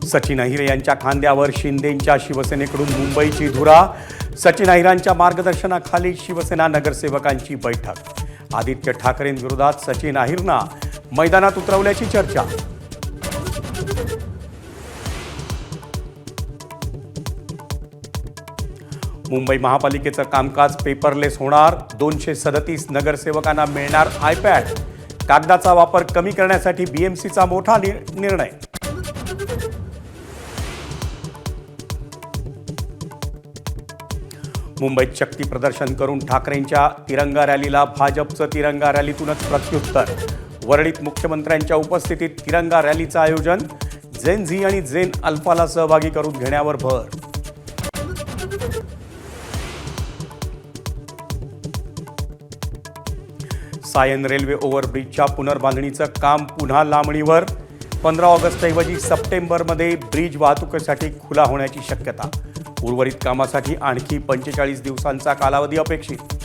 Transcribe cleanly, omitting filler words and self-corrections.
सचिन अहिर यांच्या खांद्यावर शिंदेंच्या शिवसेनेकडून मुंबईची धुरा। सचिन अहिरांच्या मार्गदर्शनाखाली शिवसेना नगरसेवकांची बैठक। आदित्य ठाकरेंविरोधात सचिन अहिरना मैदानात उतरवल्याची चर्चा। मुंबई महापालिकेचं कामकाज पेपरलेस होणार। 237 नगरसेवकांना मिळणार आयपॅड। कागदाचा वापर कमी करण्यासाठी बीएमसीचा मोठा निर्णय। मुंबईत शक्ती प्रदर्शन करून ठाकरेंच्या तिरंगा रॅलीला भाजपचं तिरंगा रॅलीतूनच प्रत्युत्तर। वरळीत मुख्यमंत्र्यांच्या उपस्थितीत तिरंगा रॅलीचं आयोजन। जेन झी आणि जेन अल्फाला सहभागी करून घेण्यावर भर। सायन रेल्वे ओव्हरब्रिजच्या पुनर्बांधणीचं काम पुन्हा लांबणीवर। 15 ऑगस्टऐवजी सप्टेंबरमध्ये ब्रिज वाहतुकीसाठी खुला होण्याची शक्यता। उर्वरित कामासाठी आणखी 45 दिवसांचा कालावधी अपेक्षित।